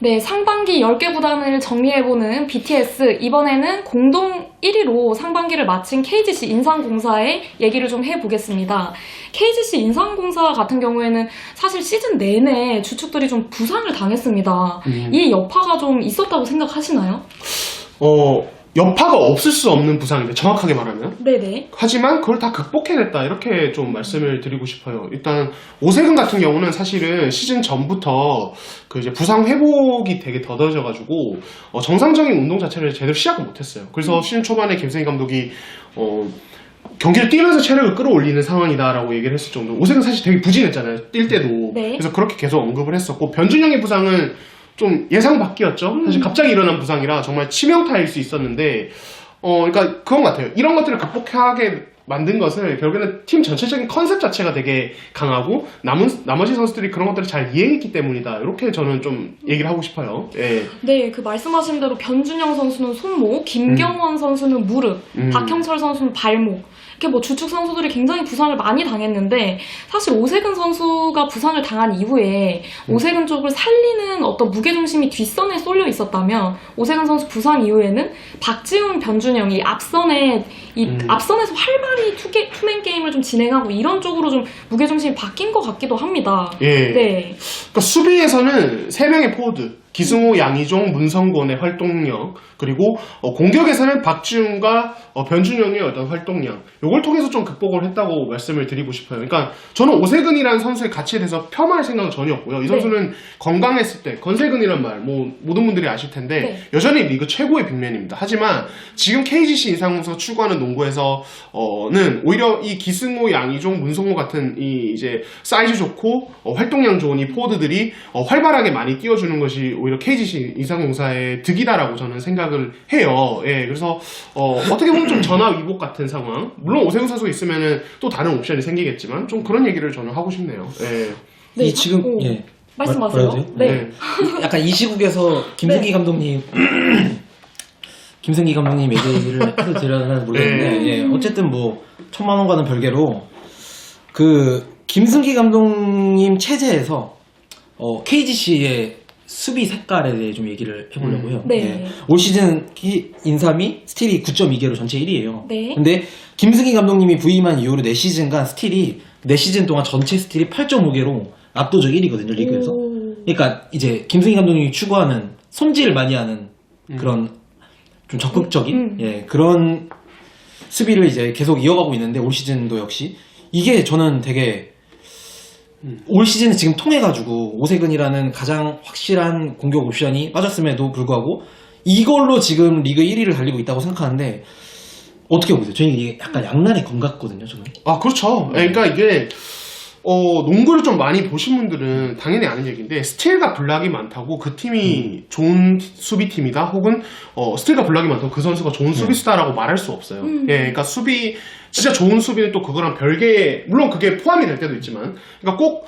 네, 상반기 10개 구단을 정리해보는 BTS. 이번에는 공동 1위로 상반기를 마친 KGC 인삼공사의 얘기를 좀 해보겠습니다. KGC 인삼공사 같은 경우에는 사실 시즌 내내 주축들이 좀 부상을 당했습니다. 이 여파가 좀 있었다고 생각하시나요? 여파가 없을 수 없는 부상인데, 정확하게 말하면. 네네. 하지만 그걸 다 극복해냈다, 이렇게 좀 말씀을 드리고 싶어요. 일단 오세근 같은 경우는 사실은 시즌 전부터 그 이제 부상 회복이 되게 더뎌져가지고 정상적인 운동 자체를 제대로 시작을 못했어요. 그래서 시즌 초반에 김승희 감독이 경기를 뛰면서 체력을 끌어올리는 상황이다라고 얘기를 했을 정도로, 오세근 사실 되게 부진했잖아요, 뛸 때도. 네. 그래서 그렇게 계속 언급을 했었고, 변준영의 부상은 좀 예상 밖이었죠. 사실 갑자기 일어난 부상이라 정말 치명타일 수 있었는데, 그러니까 그런 것 같아요. 이런 것들을 극복하게 만든 것을 결국에는 팀 전체적인 컨셉 자체가 되게 강하고 나머지 선수들이 그런 것들을 잘 이해했기 때문이다, 이렇게 저는 좀 얘기를 하고 싶어요. 예. 네, 그 말씀하신 대로 변준영 선수는 손목, 김경원 선수는 무릎, 박형철 선수는 발목, 이렇게 뭐 주축 선수들이 굉장히 부상을 많이 당했는데, 사실 오세근 선수가 부상을 당한 이후에 오세근 쪽을 살리는 어떤 무게중심이 뒷선에 쏠려 있었다면, 오세근 선수 부상 이후에는 박지훈, 변준영이 앞선에서 활발히 투맨 게임을 좀 진행하고 이런 쪽으로 좀 무게중심이 바뀐 것 같기도 합니다. 예. 네. 그러니까 수비에서는 3명의 포워드, 기승호, 양희종, 문성곤의 활동력, 그리고 공격에서는 박지훈과 변준영의 어떤 활동량, 요걸 통해서 좀 극복을 했다고 말씀을 드리고 싶어요. 그러니까 저는 오세근이라는 선수의 가치에 대해서 폄하할 생각은 전혀 없고요. 이 선수는 건강했을 때, 건세근이란 말, 모든 분들이 아실 텐데, 여전히 리그 최고의 빅맨입니다. 하지만 지금 KGC 인삼공사가 추구하는 농구에서는 오히려 이 기승호, 양희종, 문성곤 같은 이 이제 사이즈 좋고 활동량 좋은 이 포워드들이 활발하게 많이 뛰어주는 것이 오히려 KGC 인삼공사의 득이다라고 저는 생각을 해요. 예, 그래서 어떻게 보면 좀 전화위복 같은 상황. 물론 오세근 선수가 있으면은 또 다른 옵션이 생기겠지만, 좀 그런 얘기를 저는 하고 싶네요. 예. 네. 이 지금 예. 말씀하세요. 네. 약간 이 시국에서 김승기 감독님 김승기 감독님 얘기를 해도 되려나 모르겠는데, 예. 어쨌든 뭐 1,000만 원과는 별개로 그 김승기 감독님 체제에서 KGC의 수비 색깔에 대해 좀 얘기를 해보려고요. 네. 예. 올 시즌 인삼이 스틸이 9.2개로 전체 1위예요. 네. 근데 김승기 감독님이 부임한 이후로 4시즌간 스틸이 4시즌 동안 전체 스틸이 8.5개로 압도적 1위거든요, 리그에서. 그러니까 이제 김승기 감독님이 추구하는 손질을 많이 하는 그런 좀 적극적인 예, 그런 수비를 이제 계속 이어가고 있는데, 올 시즌도 역시 이게 저는 되게 올 시즌은 지금 통해가지고 오세근이라는 가장 확실한 공격 옵션이 빠졌음에도 불구하고 이걸로 지금 리그 1위를 달리고 있다고 생각하는데, 어떻게 보세요? 저는 이게 약간 양날의 검 같거든요, 저는. 아, 그렇죠. 그러니까 이게 농구를 좀 많이 보신 분들은 당연히 아는 얘기인데, 스틸과 블락이 많다고 그 팀이 좋은 수비팀이다, 혹은 스틸과 블락이 많다고 그 선수가 좋은 수비수다라고 말할 수 없어요. 예, 그러니까 진짜 좋은 수비는 또 그거랑 별개의, 물론 그게 포함이 될 때도 있지만, 그러니까 꼭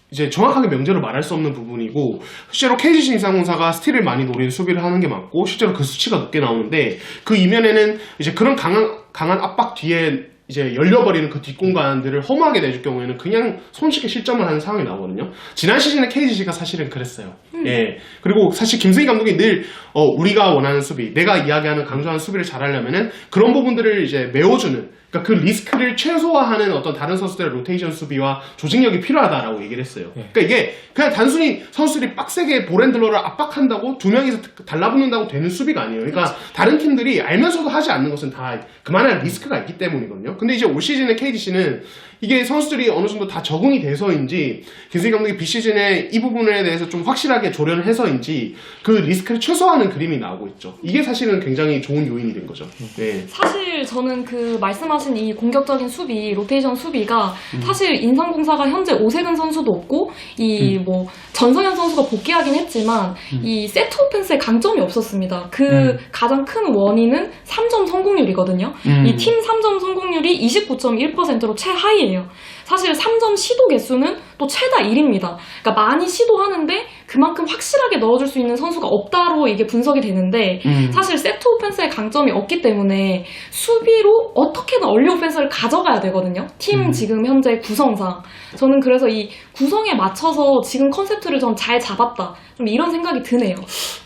이제 정확하게 명제로 말할 수 없는 부분이고, 실제로 KGC 인삼공사가 스틸을 많이 노리는 수비를 하는 게 맞고, 실제로 그 수치가 높게 나오는데, 그 이면에는 이제 그런 강한 압박 뒤에 이제 열려버리는 그 뒷공간들을 허무하게 내줄 경우에는 그냥 손쉽게 실점을 하는 상황이 나오거든요. 지난 시즌에 KGC가 사실은 그랬어요. 예. 그리고 사실 김승희 감독이 늘 우리가 원하는 수비, 내가 이야기하는 강조하는 수비를 잘하려면은 그런 부분들을 이제 메워주는, 그러니까 그 리스크를 최소화하는 어떤 다른 선수들의 로테이션 수비와 조직력이 필요하다라고 얘기를 했어요. 그러니까 이게 그냥 단순히 선수들이 빡세게 볼핸들러를 압박한다고 2명이서 달라붙는다고 되는 수비가 아니에요. 그러니까 다른 팀들이 알면서도 하지 않는 것은 다 그만한 리스크가 있기 때문이거든요. 근데 이제 올 시즌의 KGC는 이게 선수들이 어느 정도 다 적응이 돼서인지, 김승희 감독이 비시즌에 이 부분에 대해서 좀 확실하게 조련을 해서인지 그 리스크를 최소화하는 그림이 나오고 있죠. 이게 사실은 굉장히 좋은 요인이 된 거죠. 네. 사실 저는 그 말씀하신 이 공격적인 수비, 로테이션 수비가 사실 인삼공사가 현재 오세근 선수도 없고 이 뭐 전성현 선수가 복귀하긴 했지만 이 세트 오펜스의 강점이 없었습니다. 그 가장 큰 원인은 3점 성공률이거든요. 이 팀 3점 성공률이 29.1%로 최하위예요. 사실 3점 시도 개수는 또 최다 1입니다. 그러니까 많이 시도하는데 그만큼 확실하게 넣어줄 수 있는 선수가 없다로 이게 분석이 되는데 사실 세트 오펜스의 강점이 없기 때문에 수비로 어떻게든 얼리 오펜스를 가져가야 되거든요. 팀 지금 현재 구성상. 저는 그래서 이 구성에 맞춰서 지금 컨셉트를 전 잘 잡았다. 좀 이런 생각이 드네요.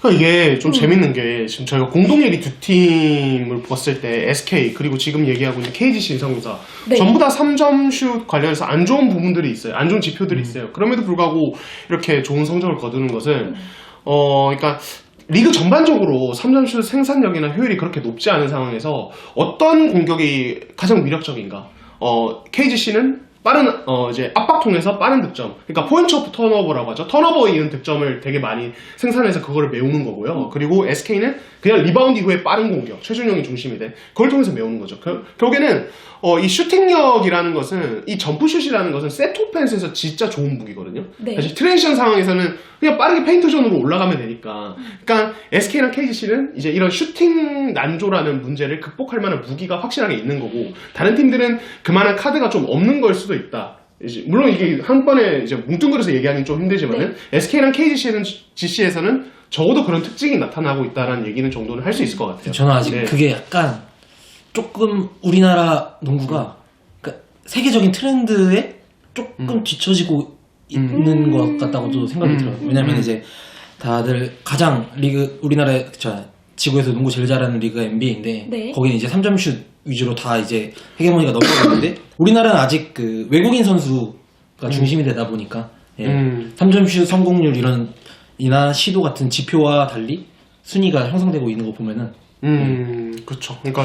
그러니까 이게 좀 재밌는 게 지금 저희가 공동 얘기 두 팀을 봤을 때 SK 그리고 지금 얘기하고 있는 KGC 인삼공사 네. 전부 다 3점 슛 관련해서 안 좋은 부분들이 있어요. 안 좋은 지표들이 있어요. 그럼에도 불구하고 이렇게 좋은 성적을 거두는 것은 그러니까 리그 전반적으로 3점 슛 생산력이나 효율이 그렇게 높지 않은 상황에서 어떤 공격이 가장 위력적인가? KGC는 빠른 이제 압박 통해서 빠른 득점. 그러니까 포인트 오프 턴오버라고 하죠. 턴오버에 이은 득점을 되게 많이 생산해서 그거를 메우는 거고요. 그리고 SK는 그냥 리바운드 이후에 빠른 공격, 최준용이 중심이 돼. 그걸 통해서 메우는 거죠. 결국에는 이 슈팅력이라는 것은 이 점프슛이라는 것은 세트 오펜스에서 진짜 좋은 무기거든요. 네. 사실 트랜지션 상황에서는 그냥 빠르게 페인트 존으로 올라가면 되니까. 그러니까 SK랑 KGC는 이제 이런 슈팅 난조라는 문제를 극복할 만한 무기가 확실하게 있는 거고 다른 팀들은 그만한 카드가 좀 없는 걸 수도 있다. 이제 물론 이게 한 번에 이제 뭉뚱그려서 얘기하기는 좀 힘들지만은 SK랑 KGC에서는 적어도 그런 특징이 나타나고 있다라는 얘기는 정도는 할 수 있을 것 같아요. 저는 아직 네. 그게 약간 조금 우리나라 농구가 그러니까 세계적인 트렌드에 조금 뒤처지고 있는 것 같다고도 생각이 들어요. 왜냐면 이제 다들 가장 우리나라 지구에서 농구 제일 잘하는 리그가 NBA인데 네. 거기는 이제 3점 슛 위주로 다 이제 헤게모니가 넘어가고 있는데 우리나라는 아직 그 외국인 선수가 중심이 되다 보니까 3점 슛 성공률 이나 시도 같은 지표와 달리 순위가 형성되고 있는 거 보면은 그렇죠. 그러니까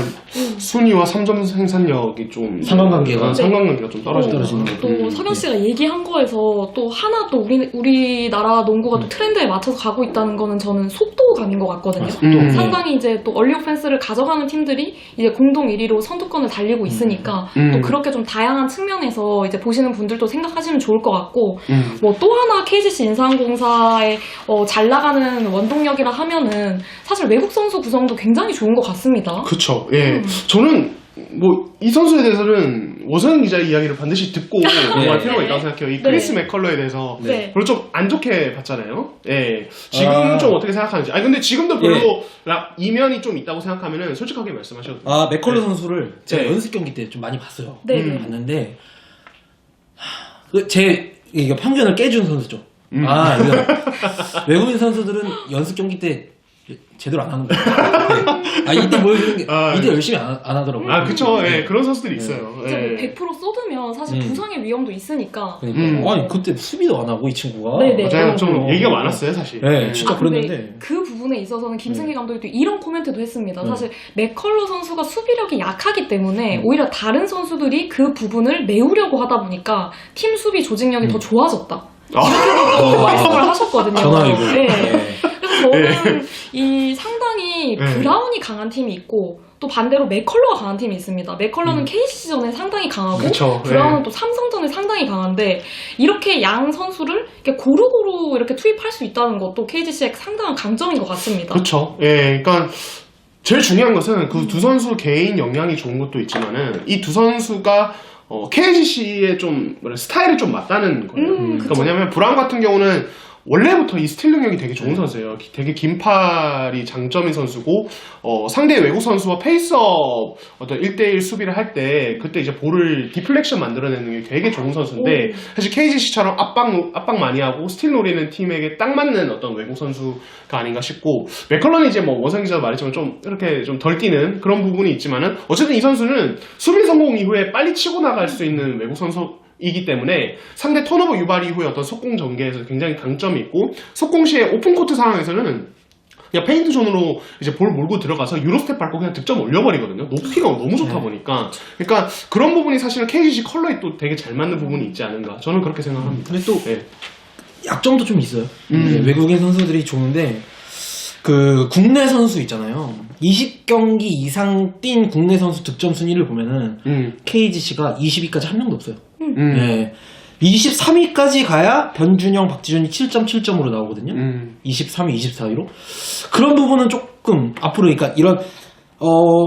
순위와 3점 생산력이 좀 상관관계가 상관관계가 좀 떨어지는 거죠. 또 석영 씨가 얘기한 거에서 또 하나 또 우리나라 농구가 또 트렌드에 맞춰서 가고 있다는 거는 저는 속도감인 것 같거든요. 상당히 이제 또 얼리 오펜스를 가져가는 팀들이 이제 공동 1위로 선두권을 달리고 있으니까 또 그렇게 좀 다양한 측면에서 이제 보시는 분들도 생각하시면 좋을 것 같고 뭐 또 하나 KGC 인삼공사의 잘 나가는 원동력이라 하면은 사실 외국 선수 구성도 굉장히 좋은 것 같습니다. 그렇죠. 예, 저는 뭐 이 선수에 대해서는 오서영 기자 이야기를 반드시 듣고 넘어갈 필요가 있다고 생각해요. 이 크리스 맥컬러에 대해서 네. 별로 좀 안 좋게 봤잖아요. 예, 지금 좀 어떻게 생각하는지. 아니 근데 지금도 별로 이면이 좀 있다고 생각하면은 솔직하게 말씀하셔도 돼요. 맥컬러 선수를 제가 네. 연습 경기 때 좀 많이 봤어요. 네. 봤는데 이거 편견을 깨준 선수죠. 이거 외국인 선수들은 연습 경기 때 제대로 안 하는 거예요. 이때 보여주는 게 이때 열심히 안 하더라고요. 그쵸. 예, 그런 선수들이 있어요. 이제 뭐 예. 100% 쏟으면 사실 부상의 위험도 있으니까. 그러니까 아니 그때 수비도 안 하고 이 친구가 네네. 맞아요. 좀 얘기가 많았어요, 사실. 네, 진짜 근데 그랬는데 그 부분에 있어서는 김승기 감독이 또 이런 코멘트도 했습니다. 사실 맥컬러 선수가 수비력이 약하기 때문에 오히려 다른 선수들이 그 부분을 메우려고 하다 보니까 팀 수비 조직력이 더 좋아졌다. 이렇게도 말씀을 하셨거든요. 전화위고. 네. 그래서 저는 이 상당히 브라운이 강한 팀이 있고 또 반대로 맥컬러가 강한 팀이 있습니다. 맥컬러는 KC전에 상당히 강하고 그쵸. 브라운은 또 삼성전에 상당히 강한데 이렇게 양 선수를 이렇게 고루고루 이렇게 투입할 수 있다는 것도 KGC의 상당한 강점인 것 같습니다. 그렇죠. 예, 그러니까 제일 중요한 것은 그 두 선수 개인 역량이 좋은 것도 있지만은 이 두 선수가 KGC의 좀 스타일이 좀 맞다는 거예요. 그러니까 뭐냐면 브라운 같은 경우는 원래부터 이 스틸 능력이 되게 좋은 선수예요. 되게 긴 팔이 장점인 선수고 상대 외국 선수와 페이스업 어떤 1대1 수비를 할 때 그때 이제 볼을 디플렉션 만들어내는 게 되게 좋은 선수인데 사실 KGC처럼 압박 많이 하고 스틸 노리는 팀에게 딱 맞는 어떤 외국 선수가 아닌가 싶고 맥컬런이 이제 뭐 원상 기자도 말했지만 좀 이렇게 좀 덜 뛰는 그런 부분이 있지만은 어쨌든 이 선수는 수비 성공 이후에 빨리 치고 나갈 수 있는 외국 선수 이기 때문에 상대 턴오버 유발 이후에 어떤 속공 전개에서 굉장히 강점이 있고 속공 시에 오픈코트 상황에서는 그냥 페인트 존으로 이제 볼 몰고 들어가서 유로스텝 밟고 그냥 득점 올려버리거든요. 높이가 너무 좋다 보니까. 그러니까 그런 부분이 사실은 KGC 컬러에 또 되게 잘 맞는 부분이 있지 않은가. 저는 그렇게 생각합니다. 근데 또 네. 약점도 좀 있어요. 외국인 선수들이 좋은데 그 국내 선수 있잖아요. 20경기 이상 뛴 국내 선수 득점 순위를 보면은 KGC가 20위까지 한 명도 없어요. 네. 23위까지 가야 변준영, 박지준이 7.7점으로 나오거든요. 23위, 24위로. 그런 부분은 조금 앞으로 그러니까 이런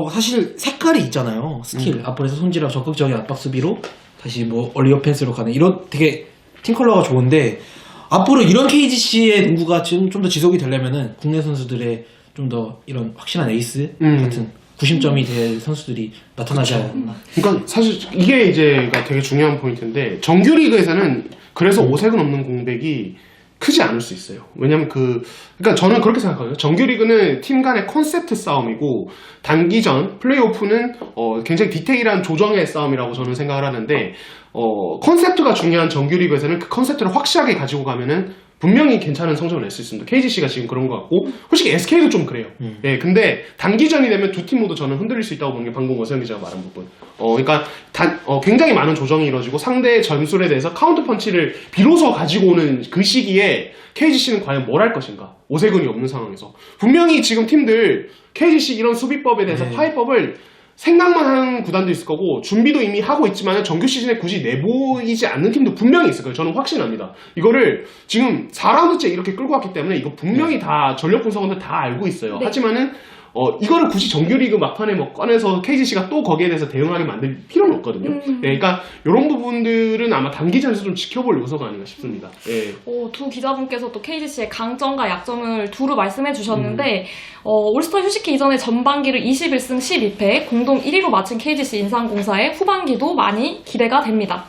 사실 색깔이 있잖아요. 스킬 앞으로서 손질하고 적극적인 압박 수비로 다시 뭐 얼리 오펜스로 가는 이런 되게 팀 컬러가 좋은데 앞으로 이런 KGC의 농구가 좀 더 지속이 되려면은 국내 선수들의 좀 더 이런 확실한 에이스 같은 구심점이 될 선수들이 나타나지 않나. 그러니까 사실 이게 이제가 되게 중요한 포인트인데 정규 리그에서는 그래서 5색은 없는 공백이 크지 않을 수 있어요. 왜냐면 그러니까 저는 그렇게 생각하거든요. 정규 리그는 팀 간의 컨셉트 싸움이고 단기전 플레이오프는 굉장히 디테일한 조정의 싸움이라고 저는 생각을 하는데 컨셉트가 중요한 정규 리그에서는 그 컨셉트를 확실하게 가지고 가면은 분명히 괜찮은 성적을 낼 수 있습니다. KGC가 지금 그런 것 같고 솔직히 SK도 좀 그래요. 예, 근데 단기전이 되면 두 팀 모두 저는 흔들릴 수 있다고 보는 게 방금 원세영 기자가 말한 부분. 그러니까 굉장히 많은 조정이 이루어지고 상대의 전술에 대해서 카운터 펀치를 비로소 가지고 오는 그 시기에 KGC는 과연 뭘 할 것인가? 오세근이 없는 상황에서 분명히 지금 팀들 KGC 이런 수비법에 대해서 파이법을 생각만 하는 구단도 있을 거고 준비도 이미 하고 있지만 정규 시즌에 굳이 내보이지 않는 팀도 분명히 있을 거예요. 저는 확신합니다. 이거를 지금 4라운드째 이렇게 끌고 왔기 때문에 이거 분명히 다 전력 분석원들 다 알고 있어요. 네. 하지만은 이거를 굳이 정규리그 막판에 뭐 꺼내서 KGC가 또 거기에 대해서 대응하게 만들 필요는 없거든요. 네, 그러니까 이런 부분들은 아마 단기전에서 좀 지켜볼 요소가 아닌가 싶습니다. 예. 두 기자분께서 또 KGC의 강점과 약점을 두루 말씀해 주셨는데 올스타 휴식기 이전에 전반기를 21승 12패 공동 1위로 마친 KGC 인삼공사의 후반기도 많이 기대가 됩니다.